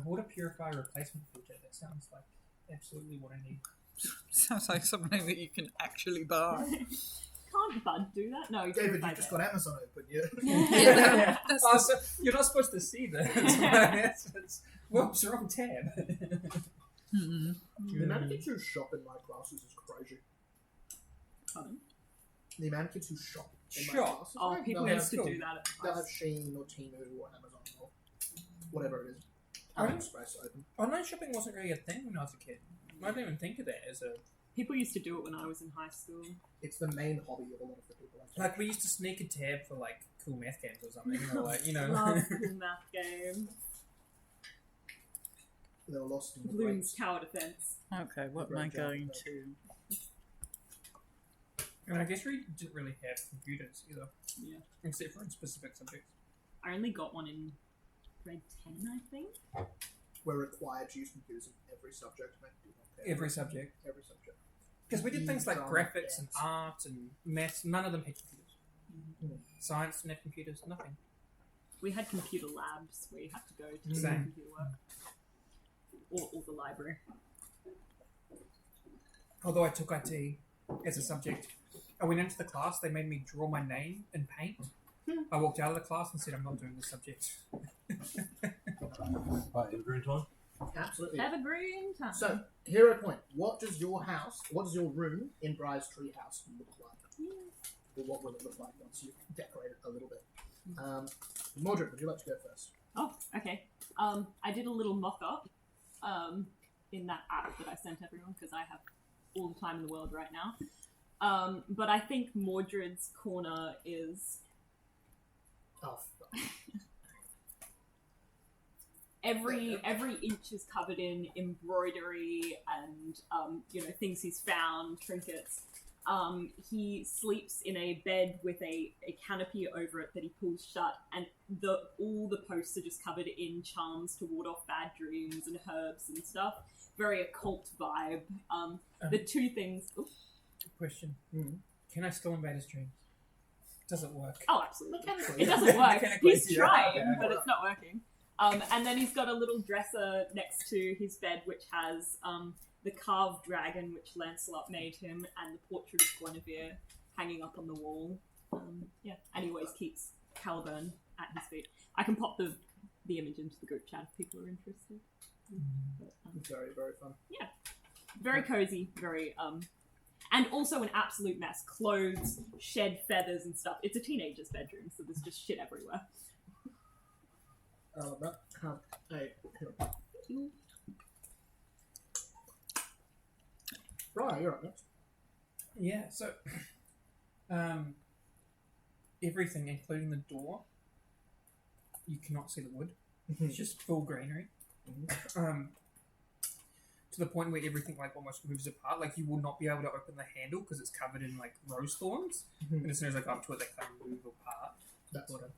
water purifier replacement filter. That sounds like absolutely what I need. Sounds like something that you can actually buy. Can't Bud do that? No, David, you just got Amazon open, Yeah, that's Oh, so you're not supposed to see this. Whoops, wrong tab. The amount of kids who shop in my classes is crazy. Pardon? The amount of kids who shop in my Shop? classes. Oh, right? people They'll used to have- do that. They'll have Shein or Temu or Amazon or whatever it is. Right. AliExpress open. Online shopping wasn't really a thing when I was a kid. I don't even think of that as a... People used to do it when I was in high school. It's the main hobby of a lot of the people. I Like, we used to sneak a tab for, like, cool math games or something. Or, like, you know... Love cool math games. They were lost in the Bloom's great. Tower Defense. Okay, what am I going to... I mean, I guess we didn't really have computers either. Yeah. Except for in specific subjects. I only got one in grade 10, I think. We're required to use computers in every subject. And I do not care. Every subject. Every subject. Because we did things like Drama, graphics and dance. art and maths. None of them had computers. Science didn't have computers. Nothing. We had computer labs where you had to go to do Same. computer work. Or the library. Although I took IT as a subject, I went into the class. They made me draw my name in paint. I walked out of the class and said, "I'm not doing this subject." Right, evergreen time? Absolutely. Evergreen time. So, hero point. What does your room in Briar's tree house look like? Or what will it look like once you decorate it a little bit? Mordred, would you like to go first? Oh, okay. I did a little mock-up in that app that I sent everyone because I have all the time in the world right now. But I think Mordred's corner is Oh, every inch is covered in embroidery and things he's found, trinkets. He sleeps in a bed with a canopy over it that he pulls shut, and all the posts are just covered in charms to ward off bad dreams and herbs and stuff. Very occult vibe. The two things. Oops. Question: Can I still invade his dreams? Does it work? Oh, absolutely. Mechanically. It doesn't work. Mechanically, He's yeah. trying, Okay. but it's not working. And then he's got a little dresser next to his bed, which has the carved dragon, which Lancelot made him, and the portrait of Guinevere hanging up on the wall. And he always keeps Caliburn at his feet. I can pop the image into the group chat if people are interested. But, very, very fun. yeah, very cozy, very and also an absolute mess. Clothes, shed feathers and stuff. It's a teenager's bedroom, so there's just shit everywhere. Right, you're up next. Yeah. So, everything, including the door, you cannot see the wood. It's just full greenery. To the point where everything like almost moves apart. Like you will not be able to open the handle because it's covered in like rose thorns. And as soon as I go up to it, they kind of move apart. That's Sort of.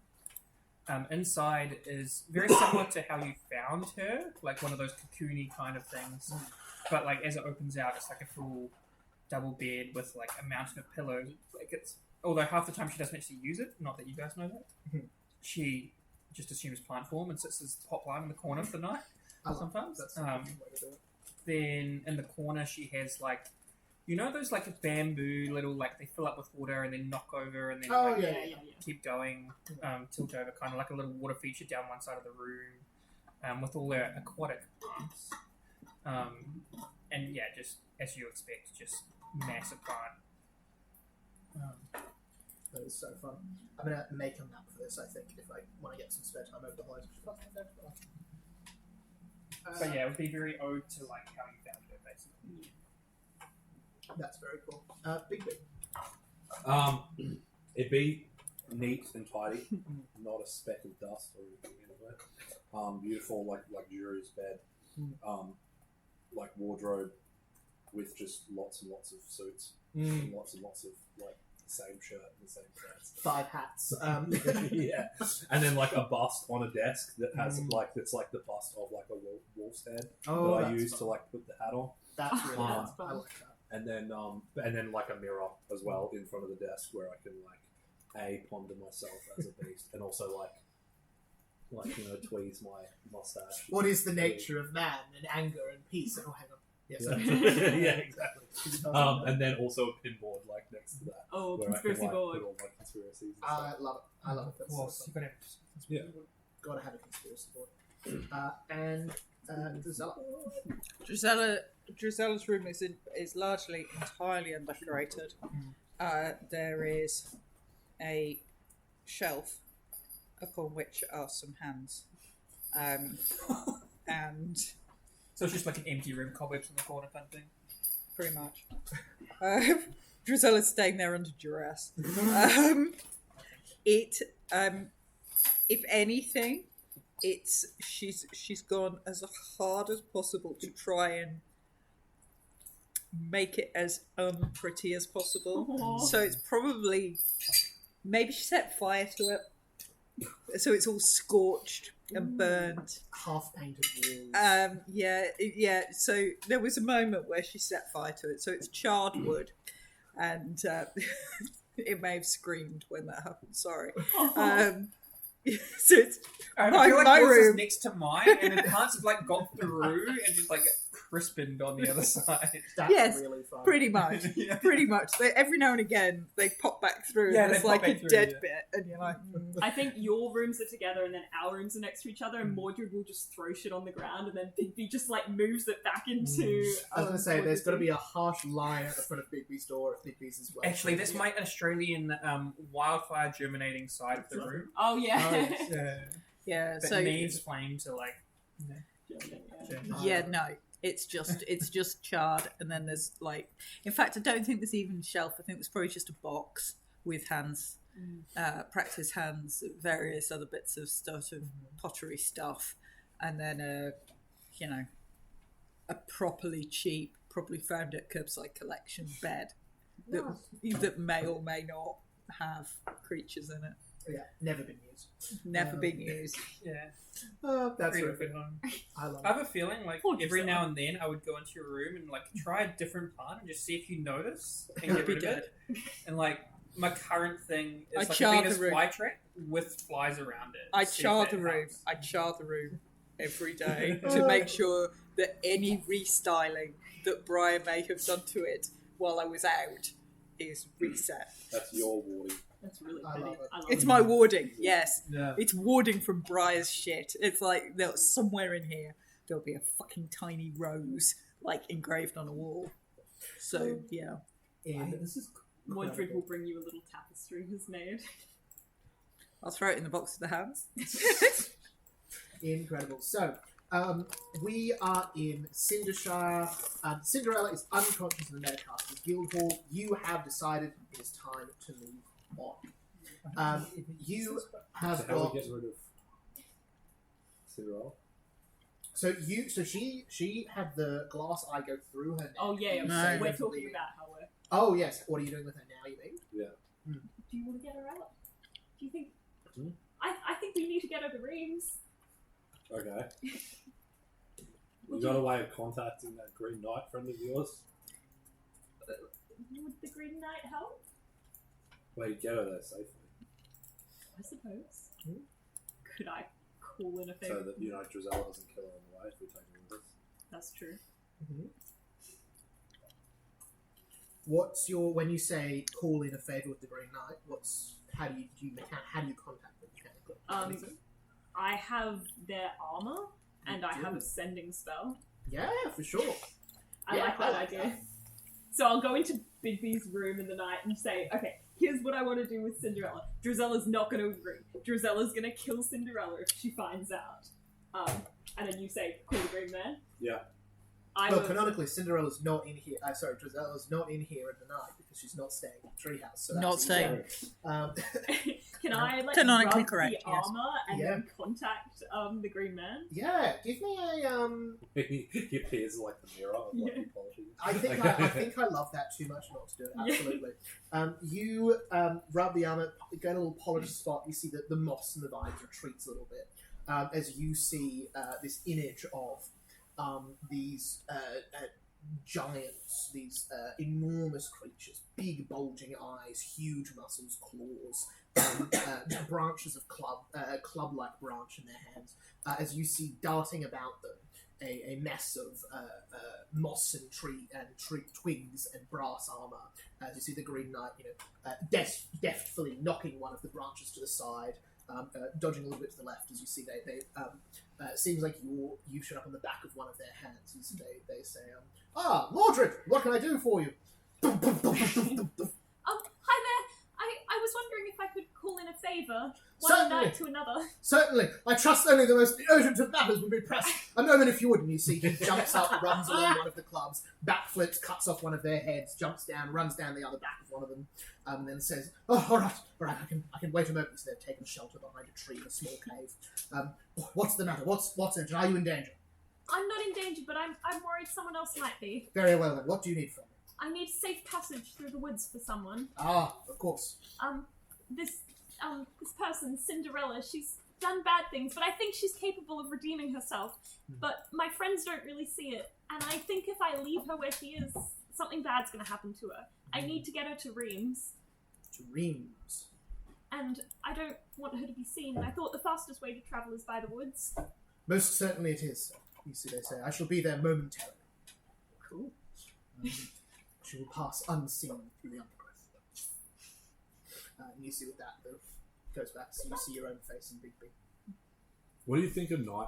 Inside is very similar to how you found her, like one of those cocoony kind of things. But like as it opens out, it's like a full double bed with like a mountain of pillows. Like it's although half the time she doesn't actually use it. Not that you guys know that. She just assumes plant form and sits as pot plant in the corner for the night. Sometimes. That's the way to do it. Then in the corner she has like, you know those like bamboo little like they fill up with water and then knock over and then Oh, like, yeah. keep going, tilt over, kind of like a little water feature down one side of the room, with all their aquatic plants. And yeah, just as you expect, just massive plant. That is so fun. I'm going to make a map for this, I think, if I want to get some spare time over the holidays. But yeah, it would be very ode to like how you found her, basically. That's very cool. Big Big. It'd be neat and tidy, not a speck of dust or anything anywhere. Beautiful, like luxurious bed, like wardrobe with just lots and lots of suits, and lots of like the same shirt and the same pants. 5 hats. Yeah, and then like a bust on a desk that has like that's like the bust of like a wolf's head that I that's use fun. to like put the hat on. That's really Fun. fun. I like that. And then like a mirror as well in front of the desk where I can like ponder myself as a beast, and also like like tweeze my mustache. What is the nature of man and anger and peace? Oh, hang on. Yes. Yeah, exactly. And then also a pinboard like next to that. Oh, where conspiracy I can, board. Put all my conspiracies. And I stuff. love it. I love it. That's Of course, so you fun. gotta have Yeah. Gotta have a conspiracy board. And Drizella. Drizella's room is largely entirely undecorated. There is a shelf upon which are some hands, and So it's just like an empty room, cobwebs in the corner kind of thing. pretty much Drizella's staying there under duress. If anything, she's gone as hard as possible to try and make it as unpretty as possible. Aw. So it's probably maybe she set fire to it, so it's all scorched and burnt. Half painted walls. Yeah. So there was a moment where she set fire to it. So it's charred wood, and it may have screamed when that happened. Sorry. So it's I My- feel like my yours is room. next to mine, and the plants have like got through and just like crispened on the other side. That's yes, really fun. pretty much. Yeah. Pretty much. Every now and again, they pop back through. Yeah, and they there's pop like a back through, dead yeah. bit, and you're like, I think your rooms are together and then our rooms are next to each other, and Mordred will just throw shit on the ground, and then Bigby just like moves it back into. I was going to say, there's got to be a harsh line at the front of Bigby's door if Bigby's as well. Actually, this might Australian wildfire germinating side of the room. Oh yeah. yeah. That So needs flame to like. germinate. yeah, no. It's just charred, and then there's like, in fact, I don't think there's even a shelf. I think there's probably just a box with hands, practice hands, various other bits of stuff, of pottery stuff, and then a properly cheap, probably found at Curbside Collection bed that may or may not have creatures in it. Yeah, never been used. Never been used. Yeah. That's Pretty terrific. good home. I love I it. have a feeling like Oh, every so- now and then I would go into your room and like try a different plant and just see if you notice and get Be rid of it. And like my current thing I is like char a the Venus room. flytrap with flies around it. I See if char that the room. helps. I char the room every day to make sure that any restyling that Brian may have done to it while I was out is reset. That's your warding. That's really I pretty. love it. I love It's it. my warding, yes. Yeah. It's warding from Briar's shit. It's like somewhere in here there'll be a fucking tiny rose like engraved on a wall. So yeah. This is Mordred will bring you a little tapestry he's made. I'll throw it in the box of the hands. Incredible. So, we are in Cindershire. Cinderella is unconscious in the Metacasters Guildhall. You have decided it is time to move on. You have So how do got. we get rid of Cinderella? So she had the glass eye go through her neck. Oh yeah, No. we're talking about how we're. Oh yes. What are you doing with her now? You mean? Do you want to get her out? Do you think? Hmm? I think we need to get her the rings. Okay. You Would got a way of contacting that Green Knight friend of yours? Would the Green Knight help? Wait, get her there safely. I suppose. Could I call in a favor? So that, Drizella doesn't kill her on the way if we take her with us. That's true. What's your when you say call in a favor with the Green Knight? How do you contact them mechanically? I have their armor, and I have a sending spell. Yeah, for sure. I Yeah, like I that like idea. So I'll go into Bigby's room in the night and say, okay, here's what I want to do with Cinderella. Drizella's not going to agree. Drizella's going to kill Cinderella if she finds out. And then you say, call the Green Man. Yeah. Well, canonically, Cinderella's not in here. Sorry, Drizella's not in here at the night because she's not staying at the treehouse. So Not that's staying. Can I like Canonically rub correct, the yes. armor and Yeah. then contact the Green Man? Yeah, give me a He appears like the mirror of like Yeah. apology. I think I love that too much not to do it. Yeah. Absolutely. You rub the armor, get a little polished spot. You see that the moss and the vines retreats a little bit as you see this image of these giants, these enormous creatures, big bulging eyes, huge muscles, claws, branches of club-like branch in their hands. As you see darting about them, a mess of moss and twigs and brass armor. As you see the Green Knight, deftly knocking one of the branches to the side, dodging a little bit to the left. As you see, they it seems like you showed up on the back of one of their hands. You see, they say, Mordred, what can I do for you? Hi there. I was wondering if I could call in a favour. One Certainly. night to another. Certainly. I trust only the most urgent of matters will be pressed. A moment if you would. And you see he jumps up, runs along one of the clubs, backflips, cuts off one of their heads, jumps down, runs down the other back of one of them, and then says, "Oh, all right, I can wait a moment." So they've taken shelter behind a tree in a small cave. What's the matter? What's it? Are you in danger? I'm not in danger, but I'm worried someone else might be. Very well then. What do you need from me? I need safe passage through the woods for someone. Ah, of course. This person, Cinderella, she's done bad things, but I think she's capable of redeeming herself. But my friends don't really see it, and I think if I leave her where she is, something bad's going to happen to her. I need to get her to Reims. To Reims. And I don't want her to be seen. I thought the fastest way to travel is by the woods. Most certainly it is, sir. You see, they say, I shall be there momentarily. Cool. She will pass unseen through the undergrowth. And you see with that, though, goes back, so you see your own face in Big B. What do you think a knight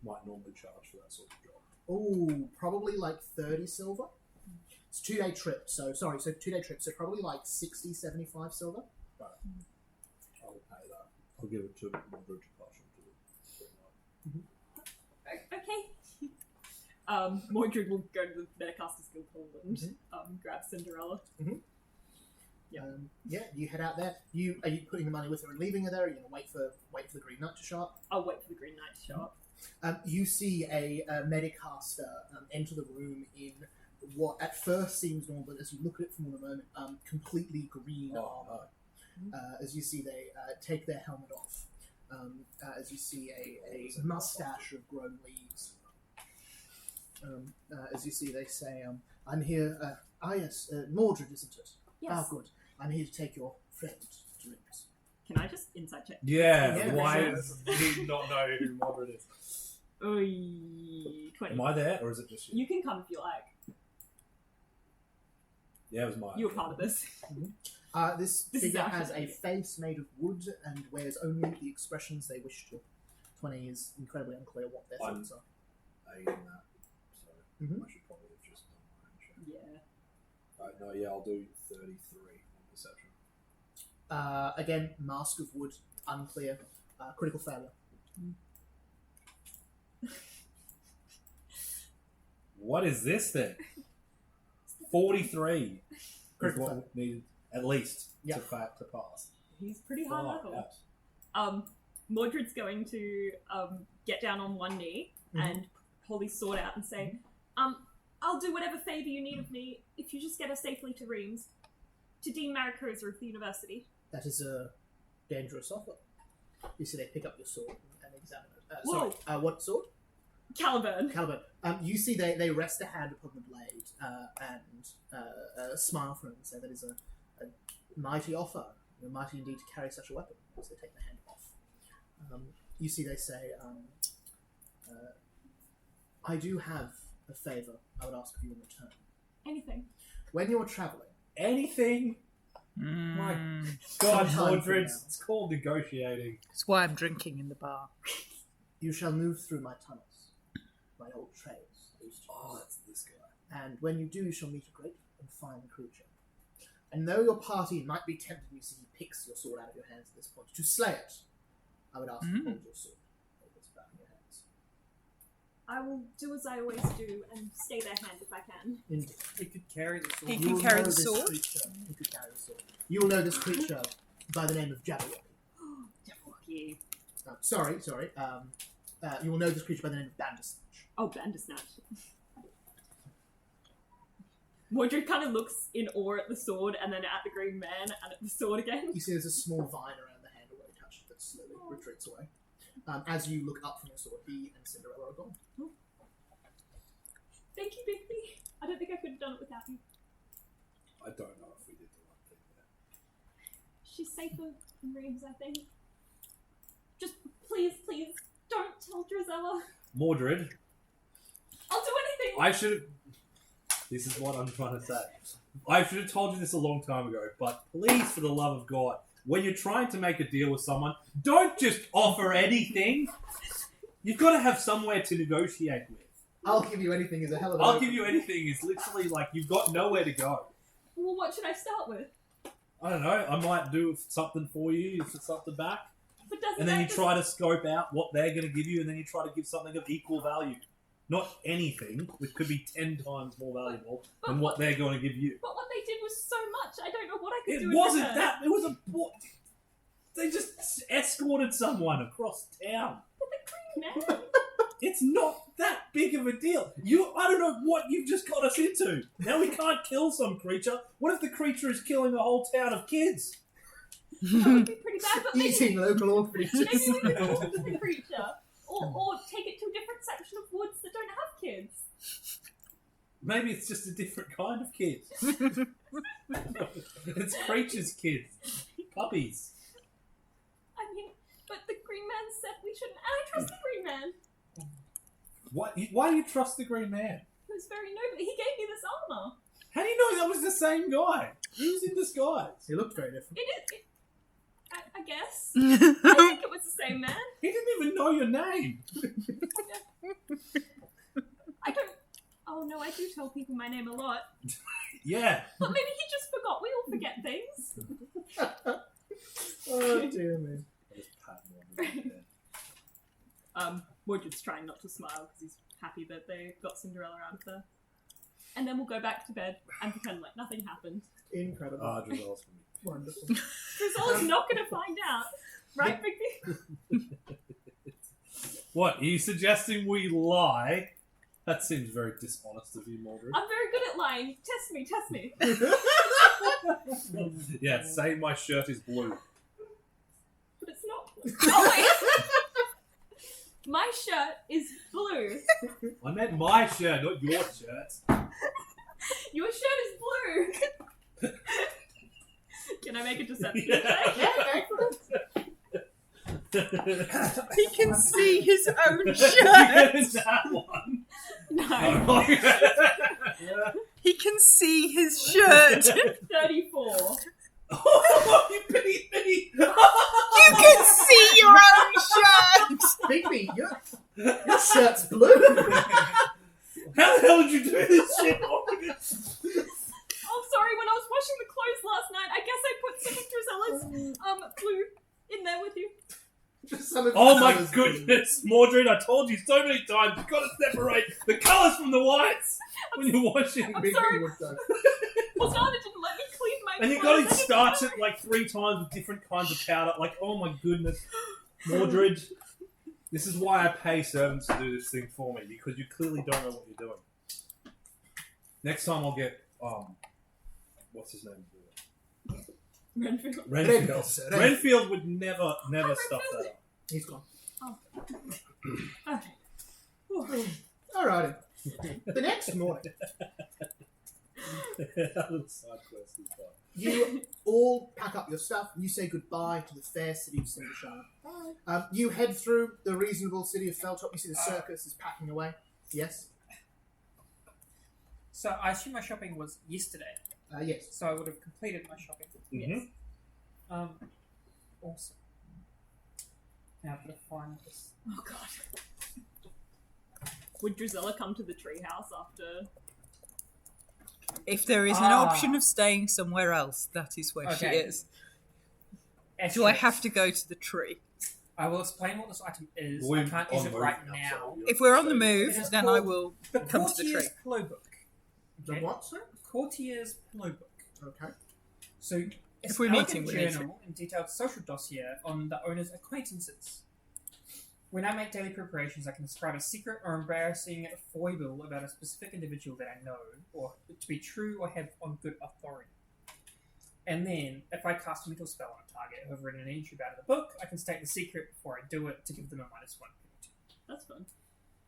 might normally charge for that sort of job? Oh, probably like 30 silver. It's a 2-day trip, so 2-day trip, so probably like 60, 75 silver. Right. I'll pay that. I'll give it to Mordred to pass on to the Green Knight. Okay. Mordred will go to the Metacasters Guildhall and grab Cinderella. Yeah, you head out there. Are you putting the money with her and leaving her there? Or are you going to wait for the Green Knight to show up? I'll wait for the Green Knight to show up. You see a Medicaster enter the room in what at first seems normal, but as you look at it for a moment, completely green armor. As you see, they take their helmet off. As you see a mustache of grown leaves. As you see, they say, I'm here. Yes, Mordred, isn't it? Yes. Ah, good. I'm here to take your friend to Reims. Can I just insight check? Yeah, why sure. does he not know who Mordred is? 20. Am I there, or is it just you? You can come if you like. Yeah, it was mine. You were part of this. This This is figure has actually- a face made of wood and wears only the expressions they wish to. 20 is incredibly unclear what their I'm- thoughts are. In that, so Mhm. I should probably have just done my own check. Yeah. No, yeah, I'll do 33 on perception. Again, mask of wood, unclear, critical failure. What is this thing? 43 is Critical what we needed at least Yeah. to pass. He's pretty high Oh, level. yes. Mordred's going to get down on one knee and pull his sword out and say, I'll do whatever favour you need of me if you just get us safely to Reims, to Dean Maricosa of the university. That is a dangerous offer. You see, they pick up your sword and examine it. Whoa. What sword? Caliburn. Caliber. You see, they rest a hand upon the blade and smile for him and say that is a mighty offer. You're mighty indeed to carry such a weapon. So they take the hand off. You see, they say, I do have a favour I would ask of you in return. Anything. When you're travelling, Anything? My God, Sometime Mordred, from now. it's called negotiating. That's why I'm drinking in the bar. you shall move through my tunnels, my old trails. I used to Oh, use. that's this guy. And when you do, you shall meet a great and fine creature. And though your party might be tempted, you see he picks your sword out of your hands at this point, to slay it, I would ask you to hold your sword. Hold this back in your hands. I will do as I always do and stay their hand if I can. Indeed. He could carry the sword. He You can will carry know the this sword? creature- He could carry the sword. You will know this creature by the name of Jabberwocky. Jabberwocky. Sorry. You will know this creature by the name of Bandersnatch. Oh, Bandersnatch. Mordred kind of looks in awe at the sword and then at the green man and at the sword again. You see there's a small vine around the handle where he touched it that slowly retreats away. As you look up from your sword, he and Cinderella are gone. Thank you, Bigby. I don't think I could have done it without you. I don't know if we did the right thing there. She's safer in Reeves, I think. Just please, don't tell Drizella. Mordred, I'll do anything. I should. This is what I'm trying to say. I should have told you this a long time ago, but please, for the love of God, when you're trying to make a deal with someone, don't just offer anything. You've got to have somewhere to negotiate with. I'll give you anything is a hell of a... I'll give you anything is literally like you've got nowhere to go. Well, what should I start with? I don't know. I might do something for you for something back. But doesn't And then that you just- try to scope out what they're going to give you, and then you try to give something of equal value. Not anything, which could be 10 times more valuable than what they're going to give you. But what they did was so much. I don't know what I could do. It in wasn't return. that. It was a. They just escorted someone across town. But the Green Man. It's not that big of a deal. I don't know what you've just got us into. Now we can't kill some creature. What if the creature is killing a whole town of kids? That would be pretty bad. But maybe, Eating local orphanages. maybe we could talk to the creature, or take it to a different section of woods that don't have kids. Maybe it's just a different kind of kid. It's creatures' kids. Puppies. I mean, but the Green Man said we shouldn't. And I trust the Green Man. Why do you trust the Green Man? He was very noble. He gave me this armor. How do you know that was the same guy? He was in disguise. He looked very different. I guess. I think it was the same man. He didn't even know your name. I don't. Oh no, I do tell people my name a lot. Yeah. But maybe he just forgot. We all forget things. Oh dear me. I just pat Mordred on the head. Mordred's trying not to smile because he's happy that they got Cinderella out of there. And then we'll go back to bed and pretend like nothing happened. Incredible. Ah, Drizel's for me. Wonderful. Drizella's not going to find out. Right, Bigby? What, are you suggesting we lie? That seems very dishonest of you, Mordred. I'm very good at lying. Test me. Yeah, say my shirt is blue. But it's not. Oh, wait. My shirt is blue. I meant my shirt, not your shirt. Your shirt is blue. Can I make a deception check? He can see his own You shirt. get that one. No. He can see his shirt. 34. Oh, you beat me! You can see your own shirt. Bigby, your shirt's blue. How the hell did you do this shit, Mordred? Oh, sorry. When I was washing the clothes last night, I guess I put some of Drizella's blue in there with you. Some of Oh the my colours goodness, Mordred, I told you so many times, you've got to separate the colours from the whites when you're washing. I'm Bigby sorry. would though. Well, Dana didn't let me clean my And you've clothes. got to starch it like 3 times with different kinds of powder. Like, oh my goodness. Mordred, this is why I pay servants to do this thing for me, because you clearly don't know what you're doing. Next time I'll get, what's his name? Renfield. Renfield. sir. Renfield would never stuff that up. He's gone. Okay. Alrighty. The next morning, That little side quest is fun. you all pack up your stuff and you say goodbye to the fair city of Cindershire. You head through the reasonable city of Feltop. You see the circus is packing away. Yes? So I assume my shopping was yesterday, Yes. so I would have completed my shopping. Mhm. Awesome. Now I've got to find this. Oh god. Would Drizella come to the treehouse after? If there is an option of staying somewhere else, that is where she Okay. is. Do I have to go to the tree? I will explain what this item is. We're I can't on use it move right now, now. so you If we're on the have to move, It is then called I will The come to the tree. Courtier's Pillow Book. The what, sir? Courtier's Pillow Book. Okay. So it's If we're an meeting, elegant we're meeting. journal and detailed social dossier on the owner's acquaintances. When I make daily preparations, I can describe a secret or embarrassing foible about a specific individual that I know, or to be true or have on good authority. And then, if I cast a mental spell on a target who have written an entry about in the book, I can state the secret before I do it to give them a -1 penalty. That's fun.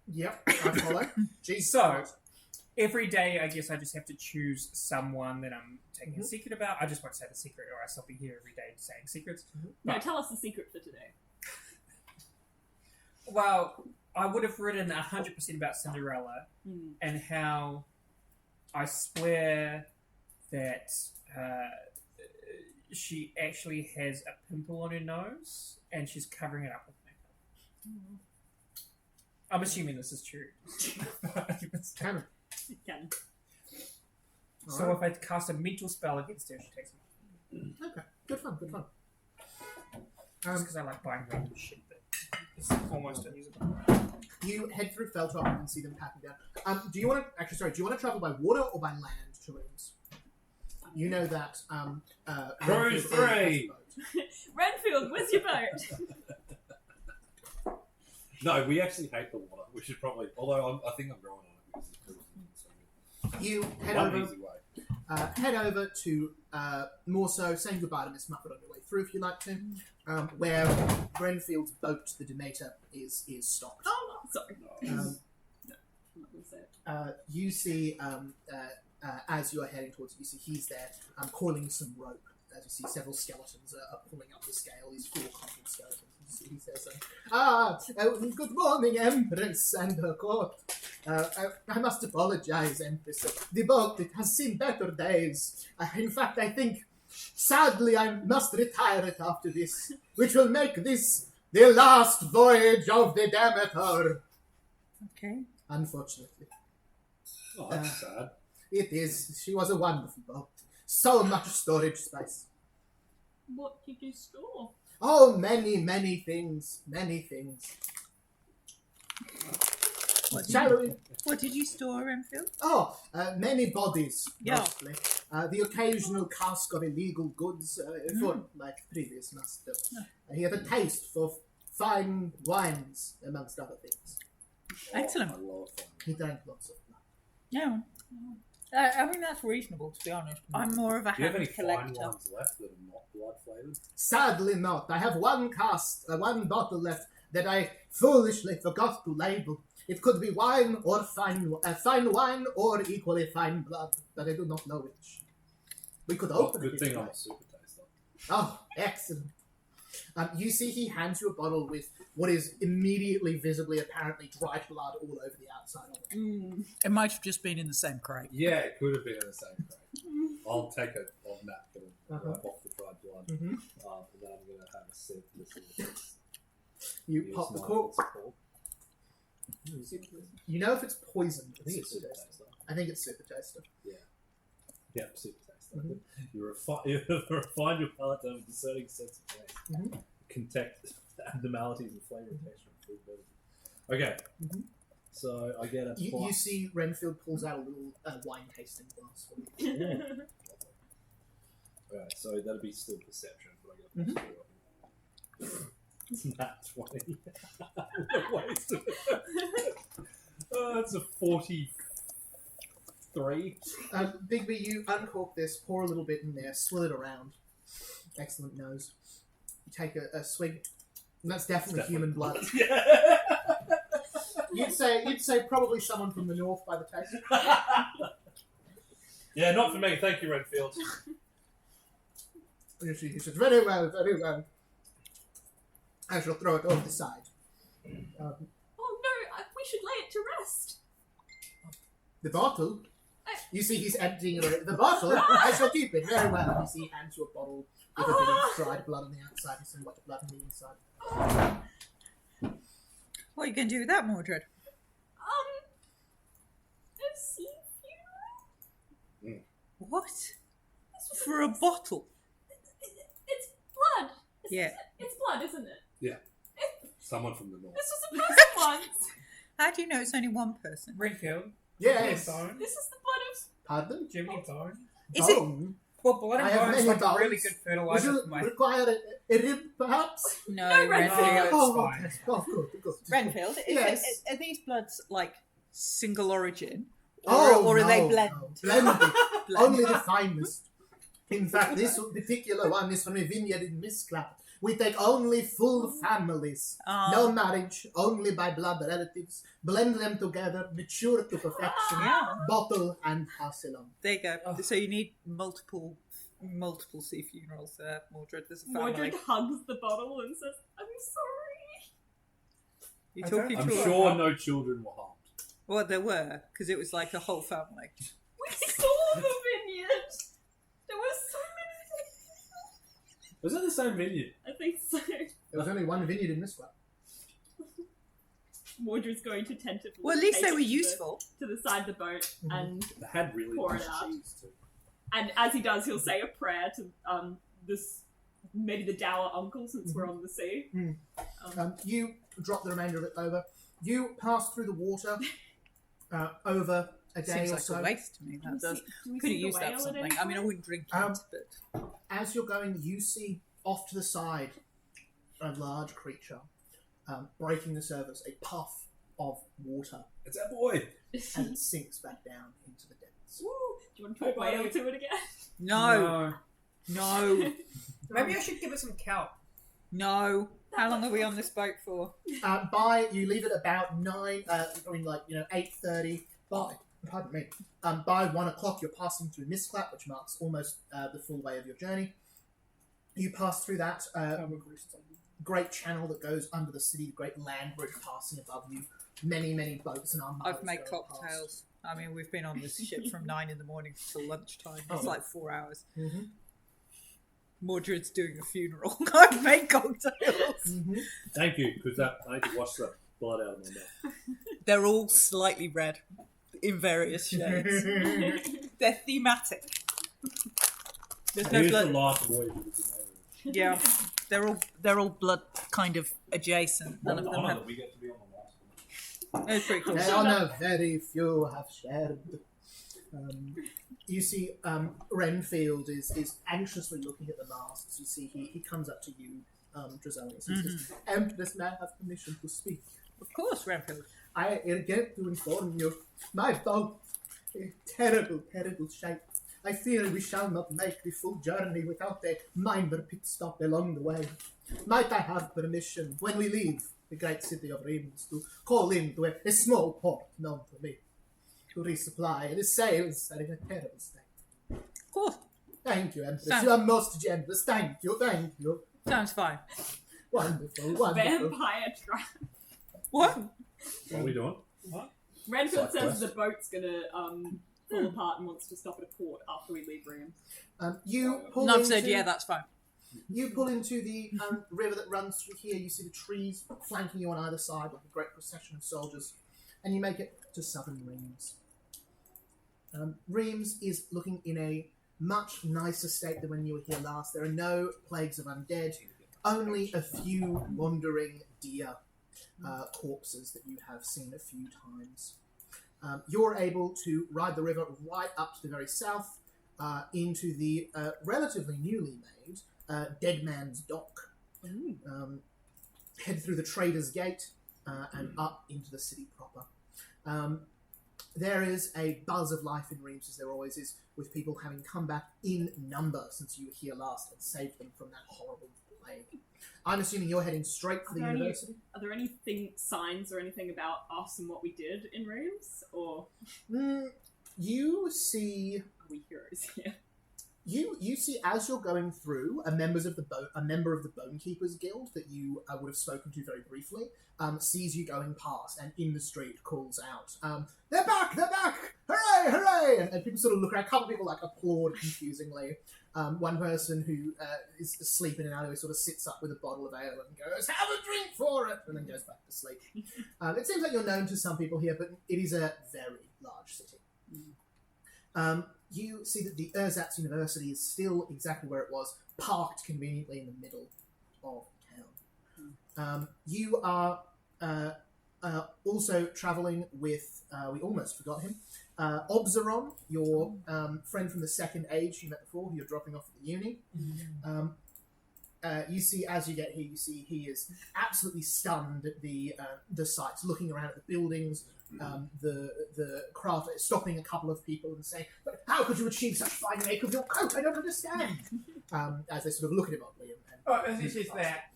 Yep, I follow. Jeez. So, every day, I guess I just have to choose someone that I'm taking a secret about. I just won't say the secret, or else I'll be here every day saying secrets. No, tell us the secret for today. Well, I would have written 100% about Cinderella and how I swear that she actually has a pimple on her nose and she's covering it up with makeup. I'm assuming this is true. Canon. Can. So if I cast a mental spell against her, she takes it. Okay, good fun. Just because I like buying random shit that is almost unusable. You head through Feltop and see them packing down. Do you want to travel by water or by land to Reims? You know that. Cruise 3! Renfield, where's your boat? No, we actually hate the water. We should probably. Although I think I'm growing on it because the cruise is so good. You head One over. easy way. Head over to more so saying goodbye to Miss Muffet on your way through if you like to, where Grenfield's boat, the Demeter, is stopped. Oh, sorry. Um, No, I'm not going to say it. You see, as you're heading towards it, you see he's there coiling some rope. As you see, several skeletons are pulling up the scale. These 4 conquered skeletons. You see, he says, good morning, Empress and her court. I must apologize, Empress. The boat, it has seen better days. In fact, I think, sadly, I must retire it after this, which will make this the last voyage of the Demeter. Okay. Unfortunately. Oh, that's sad. It is. She was a wonderful boat. So much storage space. What did you store? Oh, many things. Many things. What did you store, Renfield? Oh, many bodies, Yeah. mostly. The occasional cask of illegal goods for my previous master. He had a taste for fine wines, amongst other things. Excellent. I love fun. He drank lots of wine. Yeah. I mean, that's reasonable, to be honest. I'm more of a Do you have any hand fine collector. ones left that are not blood flavored? Sadly not. I have one bottle left that I foolishly forgot to label. It could be wine or fine wine or equally fine blood, but I do not know which. We could Oh, open it. good if thing you I'm like. a super taster. Oh, excellent. You see he hands you a bottle with what is immediately, visibly, apparently dried blood all over the outside of it. It might have just been in the same crate. Yeah, it could have been in the same crate. I'll take a napkin and wipe off the dried blood. Mhm. And then I'm going to have a sip. You pop the cork. You know if it's poisoned. I think it's super taster. I think it's super taster. Yeah, super taster. You refine your palate to have a discerning sense of taste. Detect abnormalities in flavour and texture of food beverages. Okay. So I get a You plus. see Renfield pulls out a little wine tasting glass for you. Alright, so that'd be still perception, but I get a plus 2. It's not 20. What a waste of it. That's a 43. Bigby, you uncork this, pour a little bit in there, swill it around. Excellent nose. You take a swig. And that's definitely human blood. Yeah. You'd say probably someone from the north by the taste. Yeah, not for me. Thank you, Redfield. He said, very well, very well. I shall throw it over the side. Oh no, we should lay it to rest. The bottle? You see he's emptying it away. The bottle? I shall keep it. Very well. You see he hands you a bottle with a bit of dried blood on the outside and some wet blood on the inside. What are you going to do with that, Mordred? A sea funeral? What? For a bottle? It's blood. Yeah. It's blood, isn't it? Yeah. Someone from the north. This was a person once. How do you know it's only one person? Renfield. Yes. Bone. This is the blood of... Pardon? Do you have any bone? Is it? Bone? Well, blood I and have bone is many like a really bones. good Would fertilizer you for my... require a rib, perhaps? No, No, Renfield. Renfield. Oh, fine. okay. Oh, good. Renfield, Yes. are these bloods like single origin? Oh, or are they no, blended? no. Blended. Blend. Only the finest. In fact, this particular one is from a vineyard in Misclap, We take only full families. No marriage, only by blood relatives. Blend them together, mature to perfection. Bottle and pass along. There you go. So you need multiple sea funerals there, Mordred. There's a family. Mordred hugs the bottle and says, "I'm sorry." You're talking I'm to sure no children were harmed. Well, there were, because it was like a whole family. We saw the vineyard. There were so many. Was it the same vineyard? I think so. There was only one vineyard in this one. Mordred's going to tentatively. Well, at least take they were it to useful. the side of the boat, and They had really Pour it nice out. cheese too. and as he does, he'll say a prayer to this maybe the dour uncle, since we're on the sea. You drop the remainder of it over. You pass through the water over a day Seems or like so. a waste to me. That does. Do we Could have see the used that whale for at any something. I mean, I point? wouldn't drink Um, it, but As you're going, you see off to the side a large creature breaking the surface, a puff of water, It's that boy. and it sinks back down into the depths. Woo! Do you want to talk whale to it again? no. Maybe I should give it some kelp. No. How long are we on this boat for? You leave it about 8:30. Pardon me. By 1 o'clock, you're passing through Mistclap, which marks almost the full way of your journey. You pass through that great channel that goes under the city, the great land bridge passing above you. Many, many boats and armadas. I've made going cocktails. I mean, we've been on this ship from 9 in the morning till lunchtime. It's Oh. like 4 hours. past. Mm-hmm. Mordred's doing a funeral. I've made cocktails. Mm-hmm. Thank you, because I need to wash the blood out of my mouth. They're all slightly red in various shades. They're thematic. There's no Here's blood. the last voyage of the Humanity. Yeah, they're all blood kind of adjacent. None of them Honour have. that we get to be on the last one. It's pretty cool. They honor very few have shared. You see, Renfield is anxiously looking at the masks. You see, he comes up to you, Drazonius, and says, "Empress, may I have permission to speak? Of course, Renfield. I get to inform you, my boat is in terrible, terrible shape. I fear we shall not make the full journey without a minor pit stop along the way. Might I have permission, when we leave the great city of Reims, to call in to a small port known to me, to resupply? The sails are in a terrible state." Of course. Thank you, Empress. Sounds- You are most generous. Thank you, thank you. Sounds fine. Wonderful, wonderful. Vampire trap. What? What are we doing? Renfield Side says quest. the boat's gonna fall apart and wants to stop at a port after we leave Reims. You pull No, I've into, said, yeah, that's fine. You pull into the river that runs through here. You see the trees flanking you on either side like a great procession of soldiers. And you make it to southern Reims. Reims is looking in a much nicer state than when you were here last. There are no plagues of undead, only a few wandering deer corpses that you have seen a few times. You're able to ride the river right up to the very south into the relatively newly made Dead Man's Dock. Head through the Trader's Gate and up into the city proper. There is a buzz of life in Reims, as there always is, with people having come back in number since you were here last and saved them from that horrible plague. I'm assuming you're heading straight for the Are there any- university? Are there signs or anything about us and what we did in Reims? Or You see... are we heroes here? You see, as you're going through, a member of the Bonekeepers Guild that you would have spoken to very briefly sees you going past and in the street calls out, "They're back! They're back! Hooray! Hooray!" And people sort of look around. A couple of people applaud confusingly. One person who is asleep in an alleyway sort of sits up with a bottle of ale and goes, "Have a drink for it!" and then goes back to sleep. It seems like you're known to some people here, but it is a very large city. You see that the Erzatz University is still exactly where it was, parked conveniently in the middle of town. You are also travelling with, we almost forgot him, Obzeron, your friend from the Second Age you met before, who you're dropping off at the uni. you see, as you get here, you see he is absolutely stunned at the sights, looking around at the buildings, the craft, stopping a couple of people and saying, "But how could you achieve such fine make of your coat? I don't understand." As they sort of look at him oddly. As he says that,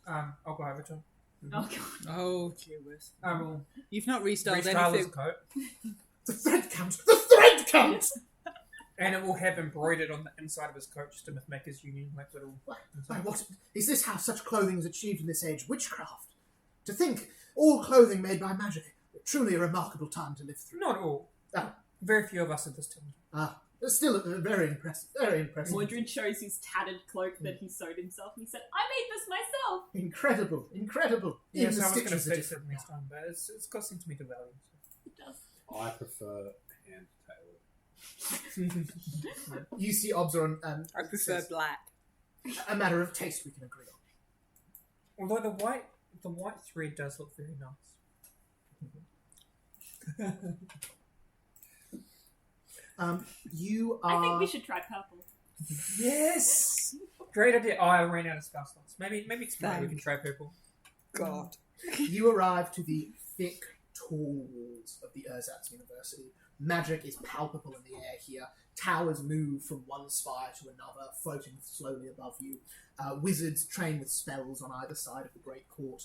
I'll go over to him. Oh god. Oh, gee whiz. I will You've not restyled restyle his anything. coat, The thread count! The thread count! and it will have embroidered on the inside of his coat just to make his union like little. Why, what? Is this how such clothing is achieved in this age? Witchcraft? To think, all clothing made by magic. Truly a remarkable time to live through. Not all. Oh. Very few of us at this time. Still very impressive. Very impressive. Mordred shows his tattered cloak that he sewed himself, and he said, "I made this myself." Incredible, incredible. Yes, Even I the was going to stitches are fix it different next now. time, but it's got something to me to value. It does. I prefer hand tailored. You see Obzeron, I prefer black. a matter of taste we can agree on. Although the white thread does look very nice. You are... I think we should try purple. Yes, great idea. Oh, I ran out of spell slots. Maybe tomorrow we can try purple. God. You arrive to the thick, tall walls of the Erzatz University. Magic is palpable in the air here. Towers move from one spire to another, floating slowly above you. Wizards train with spells on either side of the Great Court.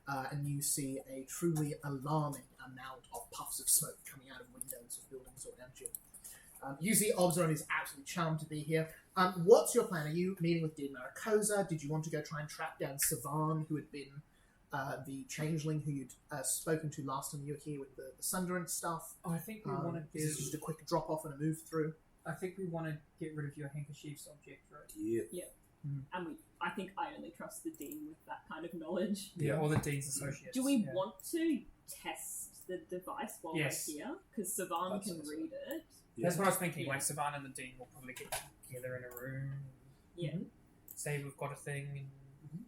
And you see a truly alarming amount of puffs of smoke coming out of windows of buildings around you. You see Obzeron is absolutely charmed to be here. What's your plan? Are you meeting with Dean Maricosa? Did you want to go try and track down Savan, who had been the changeling who you'd spoken to last time you were here with the Sunderant stuff? I think we want to Is this just a quick drop off and a move through? I think we want to get rid of your handkerchiefs object, right? Yeah. And I think I only trust the dean with that kind of knowledge. Yeah, or the Dean's associates. Do we yeah. want to test the device while Yes. we're here? Because Savan That's can awesome. read it. That's what I was thinking. Yeah. Like Savannah and the Dean will probably get together in a room. Yeah. Say we've got a thing. And...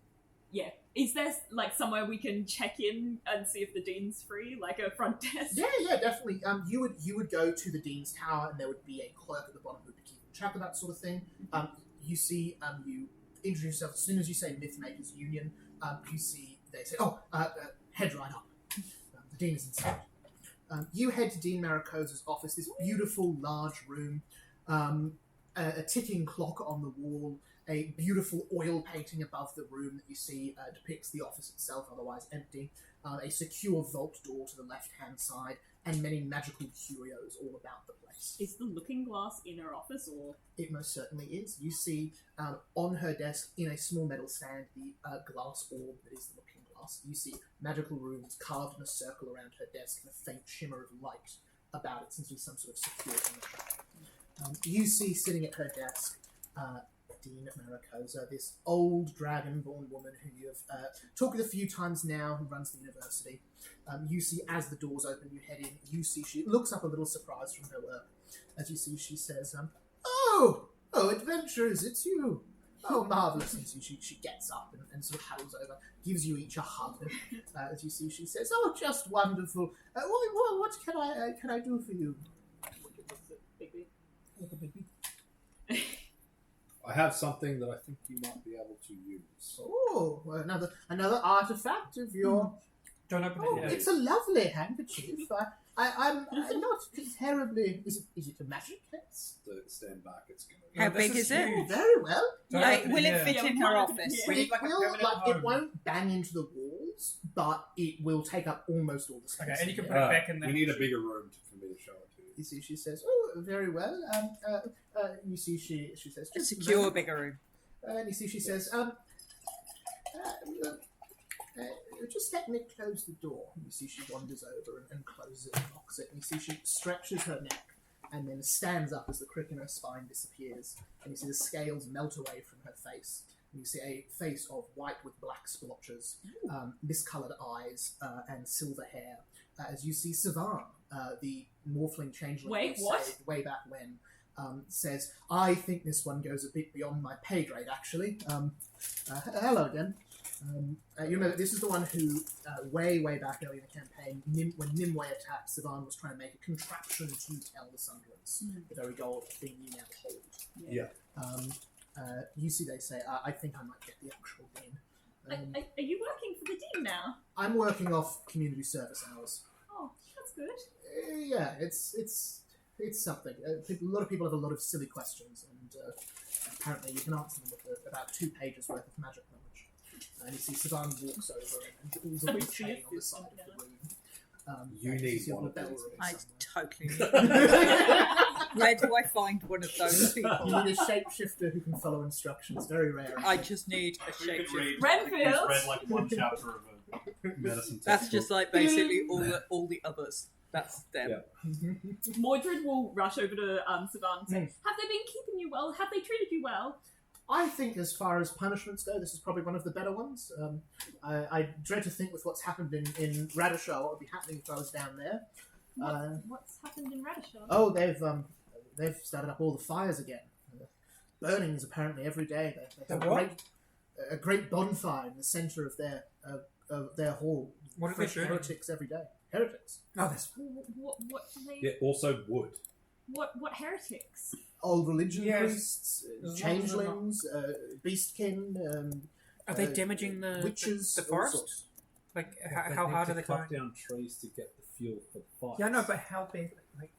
Yeah. Is there like somewhere we can check in and see if the dean's free, like a front desk? Yeah, definitely. You would go to the Dean's Tower, and there would be a clerk at the bottom who would be keeping track of that sort of thing. You see, you introduce yourself as soon as you say Mythmakers Union. You see they say, head right up. The Dean is inside. You head to Dean Maricosa's office. This beautiful large room, a ticking clock on the wall. A beautiful oil painting above the room that you see depicts the office itself, otherwise empty. A secure vault door to the left-hand side, and many magical curios all about the place. Is the looking glass in her office, or It most certainly is. You see on her desk, in a small metal stand, the glass orb that is the looking glass. You see magical runes carved in a circle around her desk, and a faint shimmer of light about it, seems to be some sort of security measure. You see, sitting at her desk, Dean Maricosa, this old dragonborn woman who you've talked with a few times now, who runs the university. You see, as the doors open, you head in, you see she looks up a little surprised from her work. As you see, she says, oh, adventurers, it's you. Oh, marvellous. And so she gets up and sort of huddles over, gives you each a hug. As you see, she says, oh, just wonderful. What can I do for you? I have something that I think you might be able to use. Oh, another artifact of your... Don't open Oh, it yet. it's a lovely handkerchief. I'm not terribly... Is it a magic case? Stand back, it's going to... How No, this big is it? huge. Very well. Don't Like, open will it yet. fit Yeah, in we her can't- office? yeah. We need like a permanent It home. won't bang into the walls, but it will take up almost all the space. Okay, and you can in put there. it back in there. We need a bigger room for me to show it to you. You see, she says, "Oh, very well." You see, she says, A "Just secure moment." bigger room. And you see, she says, just let me close the door. You see, she wanders over and closes it and locks it. And you see, she stretches her neck and then stands up as the crick in her spine disappears. And you see the scales melt away from her face. And you see a face of white with black splotches, miscoloured eyes, and silver hair. As you see Savan, the morphling changeling Wait, you what? saved way back when, says, I think this one goes a bit beyond my pay grade, actually. Hello again. You remember, this is the one who, way back early in the campaign, when Nimue attacked, Savan was trying to make a contraption to tell the Sunderants, the very gold thing you now hold. Yeah. You see, they say, I think I might get the actual dean. Are you working for the dean now? I'm working off community service hours. Oh, that's good. Yeah, it's something. A lot of people have a lot of silly questions, and apparently you can answer them with about 2 pages worth of magic knowledge. And you see Savan walks over and pulls a big chain on the side of the room. You and need see a one of bell those. ring I somewhere. totally need. Where do I find one of those people? You need a shapeshifter who can follow instructions. Very rare. I just need a We could shapeshifter. read. Renfield? He's read like one chapter of a medicine That's textbook. just like basically all the others. That's them. Yeah. Mordred will rush over to Savan and say, "Have they been keeping you well? Have they treated you well?" I think as far as punishments go, this is probably one of the better ones. I dread to think with what's happened in Radishar, what would be happening if I was down there. What's happened in Radishar? Oh, they've started up all the fires again. Burnings apparently every day. They have The what? a great bonfire in the centre of their hall. What are they Fresh doing? heretics every day. Heretics. Oh, that's What do they? Yeah, also wood. What heretics? Old religion Yes. priests, As long as changelings, beastkin. Are they damaging the witches, the all forest? sorts. Like They how need hard to are they cut going? down trees to get the fuel for the fire. Yeah, no, but how big? Like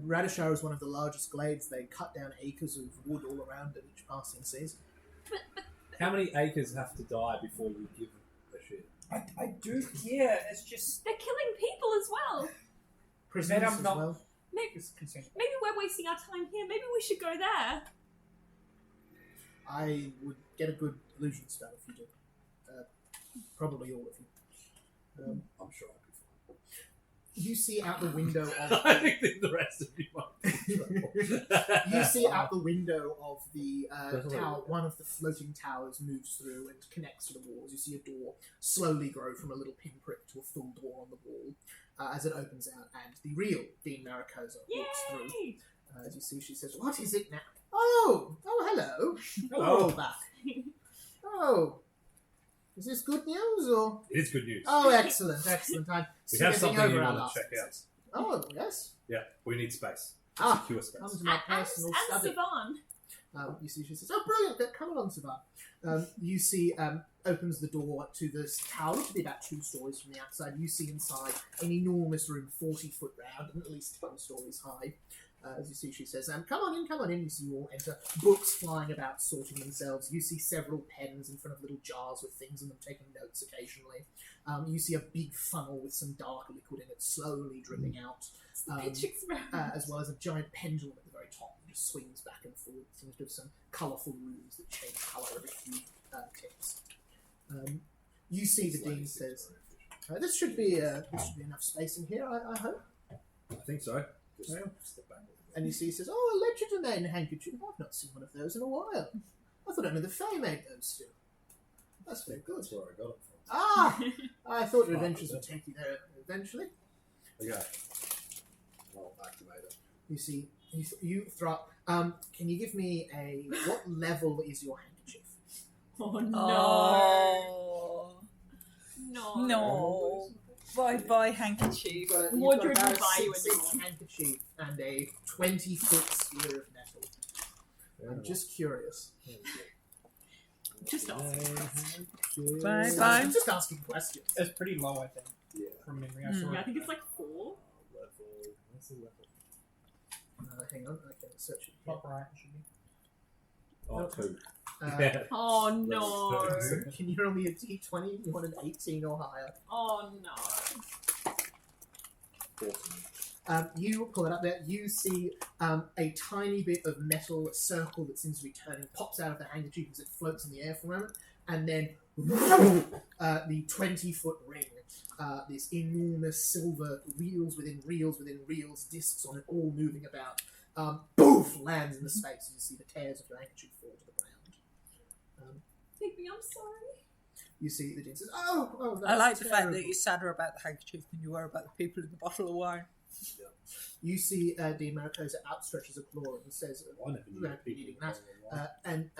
Radishar is one of the largest glades. They cut down acres of wood all around at each passing season. How many acres have to die before you give a shit? I do care. It's just They're killing people as well. Prisoners I'm as not- well. it's concerned. Maybe we're wasting our time here. Maybe we should go there. I would get a good illusion spell if you did. Probably all of you. I'm sure I'd be fine. You see out the window of I think the rest of you might. you see out the window of the Definitely. tower, one of the floating towers moves through and connects to the walls. You see a door slowly grow from a little pinprick to a full door on the wall as it opens out, and the real Dean Maricosa walks through. Yay! As you see, she says, "What is it now?" Oh, hello. Hello. You're all back. Oh, is this good news or? It is good news. Oh, excellent. I'm we have smithing something over you our want to last check out. visit. Oh, yes. Yeah, we need space. Ah, Secure space. Come to my personal and study. Savan. You see, she says, "Oh, brilliant! Come along, Savan." You see, opens the door to this tower, which would be about 2 stories from the outside. You see inside an enormous room, 40 foot round and at least 10 stories high. As you see, she says, "Come on in, come on in." You see you all enter. Books flying about, sorting themselves. You see several pens in front of little jars with things in them, taking notes occasionally. You see a big funnel with some dark liquid in it, slowly dripping out. It's the pitch experiment. As well as a giant pendulum at the very top that just swings back and forth. It seems to have some colourful runes that change colour every few ticks. You see the dean says, "This should be enough space in here, I hope." I think so. Just Yeah. step back. And you see he says, "Oh, a legerdemain handkerchief. I've not seen one of those in a while. I thought only the Fae made those still. That's very good." That's where I got it from. Ah! I thought your adventures would take you there eventually. Okay. I'll activate it. You see, you throw. Can you give me what level is your handkerchief? Oh no. Oh No. no! Bye handkerchief. You've got Mordred about will a buy you a 6-inch new one. handkerchief and a 20-foot sphere of metal. I'm just curious. Just ask. Bye. I'm just asking questions. It's pretty low, I think, Yeah. from memory. I Mm. saw Yeah, I it. think it's like 4. Level. What's the level? Hang on, I can search it. Top right, it should be. Oh, 2. Uh, Oh no. so can you roll me a d20 if you want an 18 or higher? Oh no. 14. You pull it up there. You see a tiny bit of metal circle that seems to be turning, pops out of the handkerchief as it floats in the air for a moment, and then the 20-foot ring. This enormous silver reels within reels within reels, discs on it, all moving about. Boof! Lands in the space. You see the tears of your handkerchief fall to the ground. Bigby, I'm sorry. You see the dean says, "Oh, that's I like the fact terrible." that you're sadder about the handkerchief than you were about the people in the bottle of wine. You see Dean Maricosa outstretches a claw and says, I never knew "Without people eating were that." wrong. And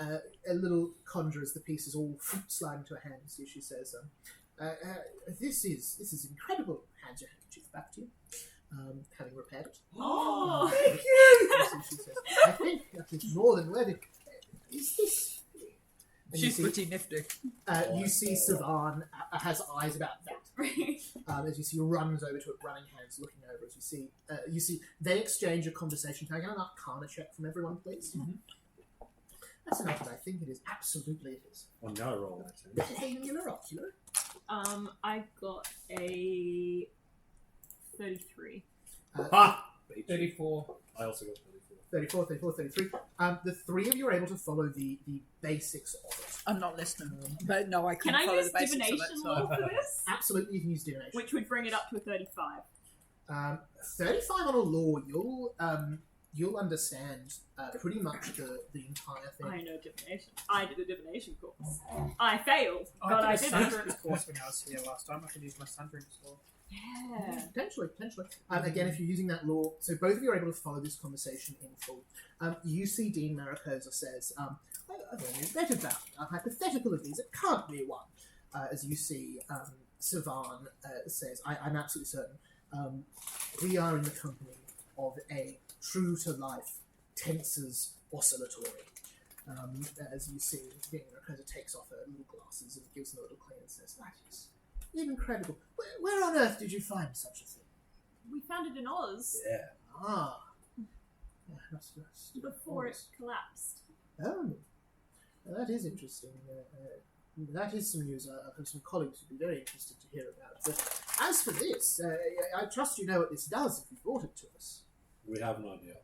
a little conjure as the pieces all slide into her hand. So she says, "This is incredible." Hands your handkerchief back to you. having repaired it. Oh, Thank you! She says, I think that is more than worthy. Is this... And She's you see, pretty nifty. you see Savan has eyes about that. As you see, runs over to it, running hands, looking over. As you see, they exchange a conversation. Can I get an Arcana check from everyone, please? Mm-hmm. That's enough that I think it is. Absolutely, it is. On no roll. This is angular ocular. I got a 33. Ha! 34. I also got 34. 34, 33. The three of you are able to follow the basics of it. I'm not listening, but no, I Can can't I follow use the basics divination of it. law So. for this? Absolutely, you can use divination. Which would bring it up to a 35. 35 on a law, you'll understand pretty much the entire thing. I know divination. I did a divination course. I failed, but I did did a it. Sundering course when I was here last time. I could use my Sundering as well. Yeah. Potentially. Again, if you're using that law, so both of you are able to follow this conversation in full. You see Dean Maricosa says, I've only read about a hypothetical of these, it can't be one. As you see, Savan says, I'm absolutely certain, we are in the company of a true-to-life Tensor's oscillatory. As you see, Dean Maricosa takes off her little glasses and gives them a little clean and says, that is incredible. Where on earth did you find such a thing? We found it in Oz Yeah. Ah. That's before it collapsed. Oh. Well, that is interesting. That is some news some colleagues would be very interested to hear about. But as for this, I trust you know what this does if you brought it to us. We have an idea.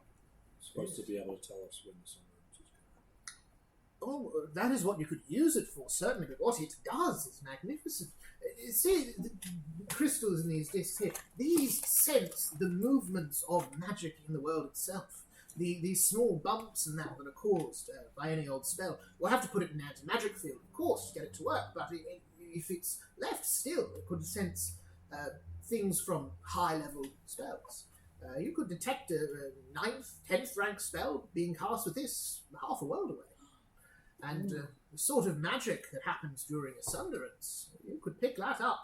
It's supposed to be able to tell us when the sun rises is going. Oh, that is what you could use it for, certainly, but what it does is magnificent. See, the crystals in these discs here, these sense the movements of magic in the world itself. These small bumps and that are caused by any old spell. We'll have to put it in an anti-magic field, of course, to get it to work, but if it's left still, it could sense things from high-level spells. You could detect a 9th, 10th rank spell being cast with this half a world away. And the sort of magic that happens during a sunderance, you could pick that up.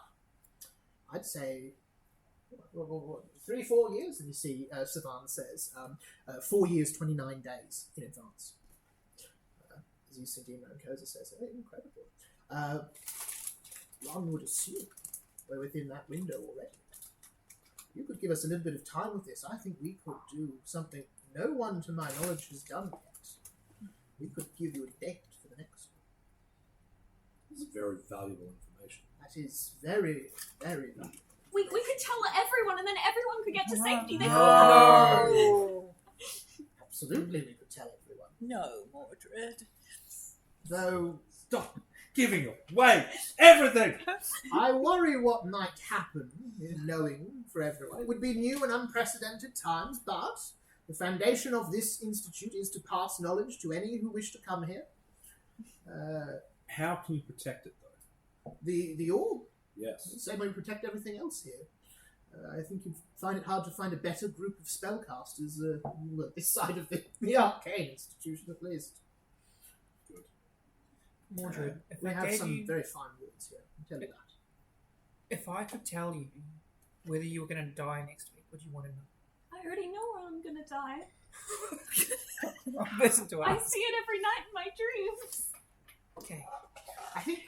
I'd say 3-4 years, and you see Savan says 4 years, 29 days in advance. As you see, Dean Maricosa says, incredible. One would assume we're within that window already. You could give us a little bit of time with this. I think we could do something no one, to my knowledge, has done yet. We could give you a date for the next one. This is very valuable information. That is very, very valuable. We could tell everyone, and then everyone could get to safety. They No. Absolutely, we could tell everyone. No, Mordred. Though Stop giving away everything! I worry what might happen in knowing for everyone. It would be new and unprecedented times, but the foundation of this institute is to pass knowledge to any who wish to come here. How can you protect it, though? The orb, Yes. the same way we protect everything else here. I think you'd find it hard to find a better group of spellcasters this side of the arcane institution, at least. Good. Mordred, if We I have gave some you, very fine words here. I'll tell you that. if I could tell you whether you were going to die next week, would you want to know? I already know where I'm gonna die. Listen to I us. see it every night in my dreams. Okay,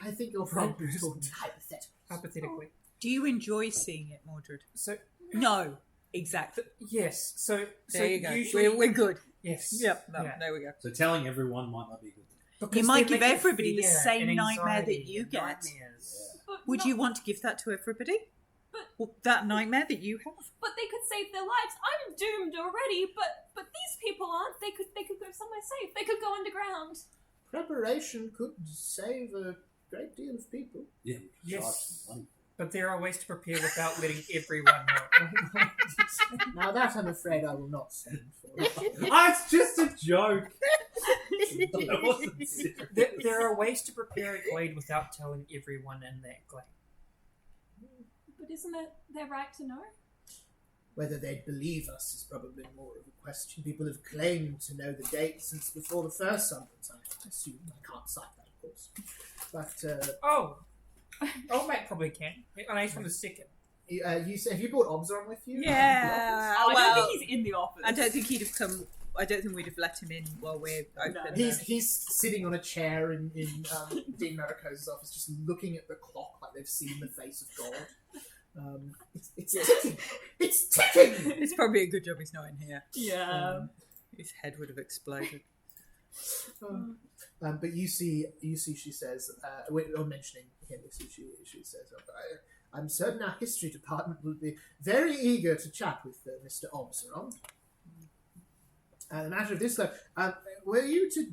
I think you're probably talking hypothetical. hypothetically. Do you enjoy seeing it, Mordred? So No, exactly. yes, so There you go. Usually, We're good. yes. Yep. No, Yeah. There we go. So telling everyone might not be good. Because You might they give make you everybody the fear same and nightmare that anxiety you and get. nightmares. But Would not- you want to give that to everybody? But- Well, that nightmare that you have? But they could save their lives. I'm doomed already. But these people aren't. They could go somewhere safe. They could go underground. Preparation could save a great deal of people. Yeah, we could Yes. charge some money. But there are ways to prepare without letting everyone know. Now that I'm afraid I will not stand for. It's just a joke! That wasn't serious. There are ways to prepare a glade without telling everyone in that glade. But isn't it their right to know? Whether they'd believe us is probably more of a question. People have claimed to know the date since before the first summons. I assume I can't cite that, of course. But Oh, Matt probably can. I know he's from the second. You say, have you brought Obzeron with you? Yeah. I well, don't think he's in the office. I don't think he'd have come. I don't think we'd have let him in while we're open. He's sitting on a chair in Dean Maricose's office, just looking at the clock like they've seen the face of God. It's ticking. It's ticking. It's probably a good job he's not in here. Yeah. His head would have exploded. But you see, she says, or mentioning him, she says, I'm certain our history department will be very eager to chat with Mr. Obzeron. The matter of this, though, were you to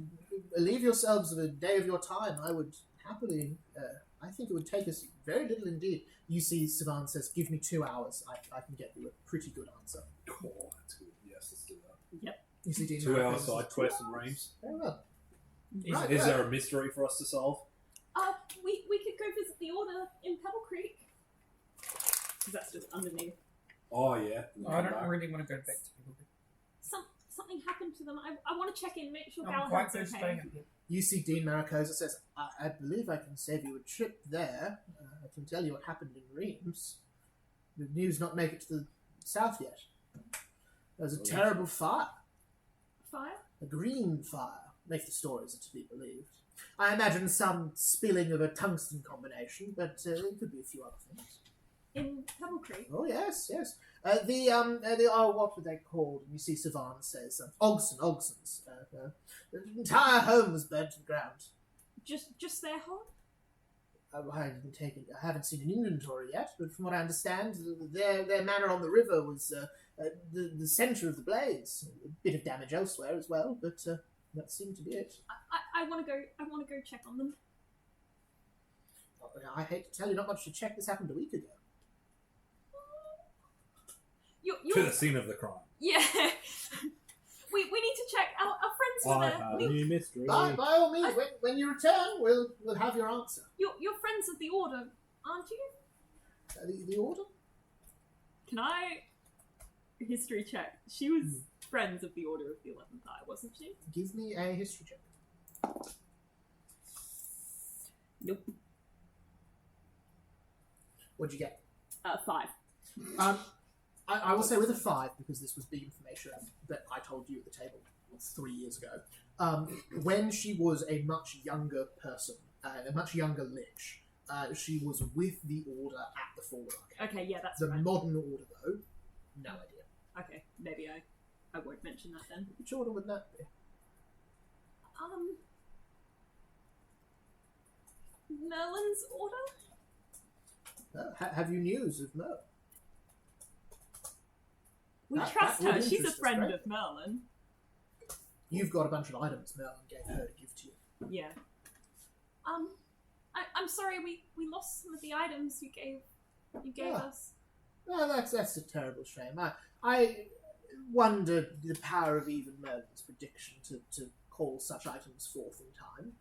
leave yourselves a day of your time, I would happily, I think it would take us very little indeed. You see, Sivan says, give me 2 hours. I can get you a pretty good answer. Oh, that's good. Yes, let's do that. Yep. You see, Dean 2 hour Maricose's- side quest and Reims. Very well. Is there a mystery for us to solve? We could go visit the Order in Pebble Creek. Because that's just underneath. Oh, yeah. I don't really want to go back to people. Something happened to them. I want to check in, make sure I'm quite Galahad's good okay. staying up here. You see Dean Maricosa says, I believe I can save you a trip there. I can tell you what happened in Reims. The news not make it to the south yet. There was a terrible fire. Fire? A green fire. If the stories are to be believed. I imagine some spilling of a tungsten combination, but it could be a few other things. In Pebble Creek? Oh, yes. What were they called? You see Sivan says, Ogsons. The entire home was burnt to the ground. Just their home? I haven't seen an inventory yet, but from what I understand, their manor on the river was the centre of the blaze. A bit of damage elsewhere as well, but that seemed to be it. I want to go check on them. I hate to tell you, not much to check. This happened a week ago. To the scene of the crime. Yeah. we need to check. Our friends I are have there. a new mystery. By all means, when you return, we'll have your answer. You're friends of the Order, aren't you? The order? Can I history check? She was friends of the Order of the 11th Eye, wasn't she? Give me a history check. Nope. What'd you get? 5. I will say with a 5, because this was the information that I told you at the table 3 years ago. When she was a much younger person, a much younger lich, she was with the Order at the Fall Arcade. Okay, yeah, that's The right. modern Order, though, no idea. Okay, maybe I won't mention that then. Which Order would that be? Merlin's Order? Have you news of Merlin? We That trust would her. She's a interest us friend greatly. of Merlin. You've got a bunch of items Merlin gave her to give to you. Yeah. I'm sorry we lost some of the items you gave us. Well, that's a terrible shame. I wondered the power of even Merlin's prediction to call such items forth in time.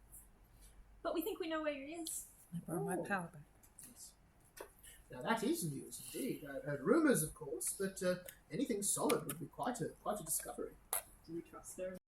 But we think we know where he is. I borrow my power back. Yes. Now that is news indeed. I heard rumours, of course, but anything solid would be quite a discovery. Do we trust her?